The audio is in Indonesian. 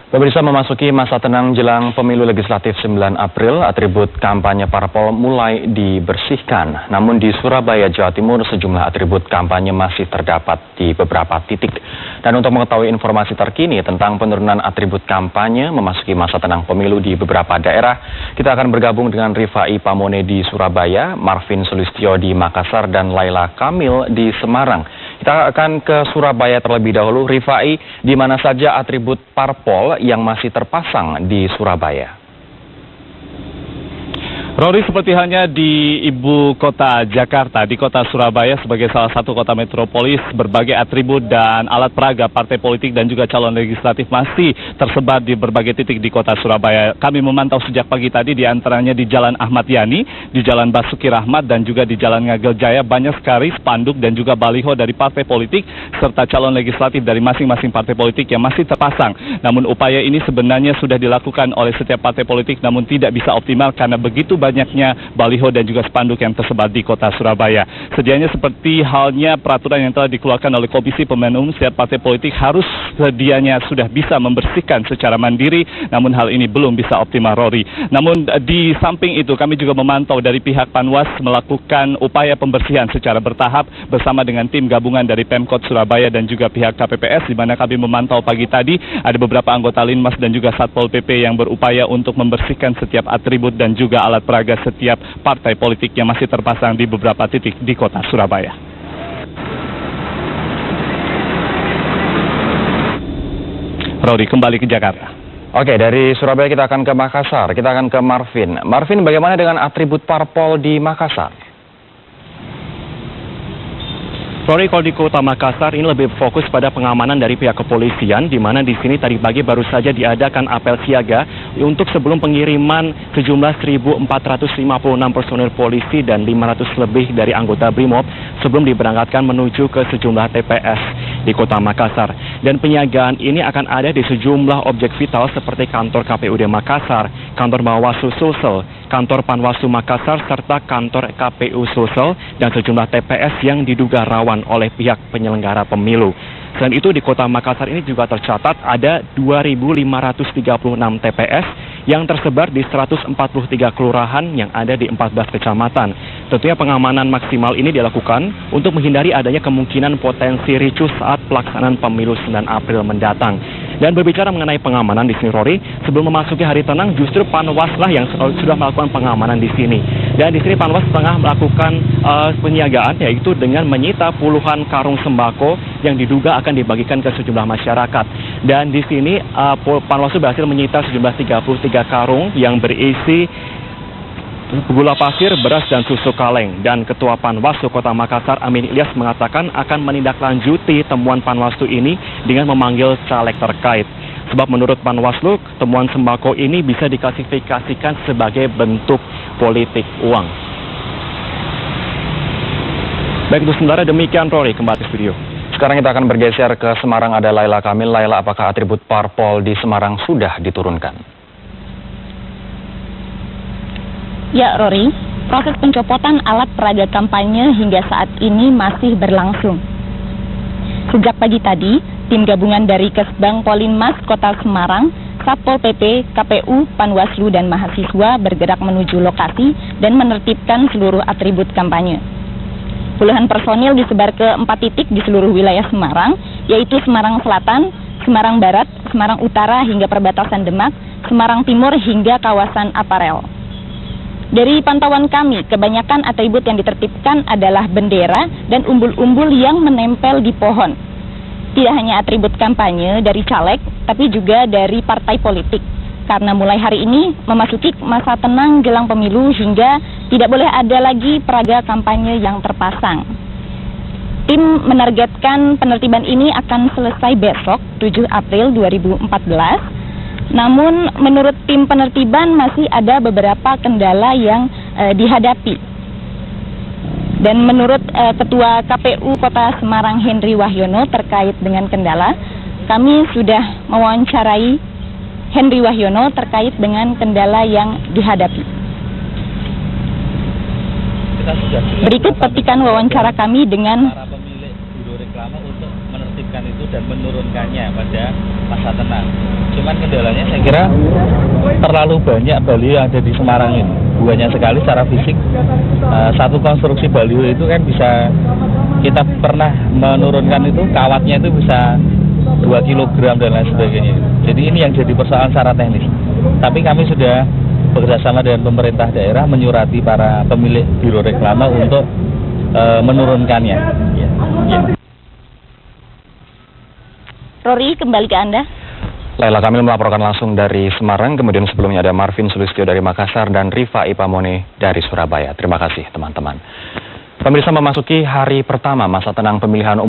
Pemirsa, memasuki masa tenang jelang pemilu legislatif 9 April, atribut kampanye parpol mulai dibersihkan. Namun di Surabaya, Jawa Timur, sejumlah atribut kampanye masih terdapat di beberapa titik. Dan untuk mengetahui informasi terkini tentang penurunan atribut kampanye memasuki masa tenang pemilu di beberapa daerah, kita akan bergabung dengan Rifai Pamone di Surabaya, Marvin Sulistyo di Makassar, dan Laila Kamil di Semarang. Kita akan ke Surabaya terlebih dahulu. Rifai, di mana saja atribut parpol yang masih terpasang di Surabaya? Rory, seperti halnya di ibu kota Jakarta, di kota Surabaya sebagai salah satu kota metropolis, berbagai atribut dan alat peraga partai politik dan juga calon legislatif masih tersebar di berbagai titik di kota Surabaya. Kami memantau sejak pagi tadi, di antaranya di Jalan Ahmad Yani, di Jalan Basuki Rahmat, dan juga di Jalan Ngagel Jaya, banyak sekali spanduk dan juga baliho dari partai politik serta calon legislatif dari masing-masing partai politik yang masih terpasang. Namun upaya ini sebenarnya sudah dilakukan oleh setiap partai politik, namun tidak bisa optimal karena begitu banyaknya baliho dan juga spanduk yang tersebar di kota Surabaya. Sedianya seperti halnya peraturan yang telah dikeluarkan oleh Komisi Pemilihan Umum, setiap partai politik harus sedianya sudah bisa membersihkan secara mandiri, namun hal ini belum bisa optimal, Rory. Namun di samping itu kami juga memantau dari pihak Panwas melakukan upaya pembersihan secara bertahap bersama dengan tim gabungan dari Pemkot Surabaya dan juga pihak KPPS, di mana kami memantau pagi tadi ada beberapa anggota Linmas dan juga Satpol PP yang berupaya untuk membersihkan setiap atribut dan juga alat peraga setiap partai politik yang masih terpasang di beberapa titik di kota Surabaya. Rory, kembali ke Jakarta. Oke, dari Surabaya kita akan ke Makassar. Kita akan ke Marvin. Marvin, bagaimana dengan atribut parpol di Makassar? Rory, kalau di kota Makassar ini lebih fokus pada pengamanan dari pihak kepolisian, di mana di sini tadi pagi baru saja diadakan apel siaga untuk sebelum pengiriman sejumlah 1.456 personil polisi dan 500 lebih dari anggota BRIMOB sebelum diberangkatkan menuju ke sejumlah TPS di kota Makassar. Dan penjagaan ini akan ada di sejumlah objek vital seperti kantor KPUD Makassar, kantor Bawaslu Sulsel, kantor Panwaslu Makassar, serta kantor KPU Sulsel dan sejumlah TPS yang diduga rawan oleh pihak penyelenggara pemilu. Selain itu, di kota Makassar ini juga tercatat ada 2.536 TPS yang tersebar di 143 kelurahan yang ada di 14 kecamatan. Tentunya pengamanan maksimal ini dilakukan untuk menghindari adanya kemungkinan potensi ricuh saat pelaksanaan pemilu 9 April mendatang. Dan berbicara mengenai pengamanan di sini, Rory, sebelum memasuki hari tenang, justru Panwas lah yang sudah melakukan pengamanan di sini. Dan di sini Panwas tengah melakukan penyiagaan, yaitu dengan menyita puluhan karung sembako yang diduga akan dibagikan ke sejumlah masyarakat. Dan di sini Panwas berhasil menyita sejumlah 33 karung yang berisi gula pasir, beras, dan susu kaleng. Dan Ketua Panwaslu Kota Makassar, Amin Ilyas, mengatakan akan menindaklanjuti temuan Panwaslu ini dengan memanggil caleg terkait. Sebab menurut Panwaslu, temuan sembako ini bisa diklasifikasikan sebagai bentuk politik uang. Baik, itu sementara demikian, Rory, kembali ke studio. Sekarang kita akan bergeser ke Semarang, ada Laila Kamil. Laila, apakah atribut parpol di Semarang sudah diturunkan? Ya, Rory, proses pencopotan alat peraga kampanye hingga saat ini masih berlangsung. Sejak pagi tadi, tim gabungan dari Kesbang Polinmas Kota Semarang, Satpol PP, KPU, Panwaslu, dan mahasiswa bergerak menuju lokasi dan menertibkan seluruh atribut kampanye. Puluhan personil disebar ke 4 titik di seluruh wilayah Semarang, yaitu Semarang Selatan, Semarang Barat, Semarang Utara hingga perbatasan Demak, Semarang Timur hingga kawasan Aparel. Dari pantauan kami, kebanyakan atribut yang ditertibkan adalah bendera dan umbul-umbul yang menempel di pohon. Tidak hanya atribut kampanye dari caleg, tapi juga dari partai politik. Karena mulai hari ini memasuki masa tenang jelang pemilu hingga tidak boleh ada lagi peraga kampanye yang terpasang. Tim menargetkan penertiban ini akan selesai besok, 7 April 2014. Namun menurut tim penertiban masih ada beberapa kendala yang dihadapi. Dan menurut Ketua KPU Kota Semarang Henry Wahyono terkait dengan kendala, kami sudah mewawancarai Henry Wahyono terkait dengan kendala yang dihadapi. Berikut petikan wawancara kami dengan mengaktifkan itu dan menurunkannya pada masa tenang. Cuman kendalanya saya kira terlalu banyak baliho yang ada di Semarang ini. Banyak sekali secara fisik. Satu konstruksi baliho itu kan bisa, kita pernah menurunkan itu, kawatnya itu bisa 2 kg dan lain sebagainya. Jadi ini yang jadi persoalan secara teknis. Tapi kami sudah bekerjasama dengan pemerintah daerah menyurati para pemilik biro reklame untuk menurunkannya. Rory, kembali ke Anda. Laila Kamil melaporkan langsung dari Semarang, kemudian sebelumnya ada Marvin Sulistyo dari Makassar dan Rifa Ipamone dari Surabaya. Terima kasih teman-teman. Pemirsa, memasuki hari pertama masa tenang pemilihan umum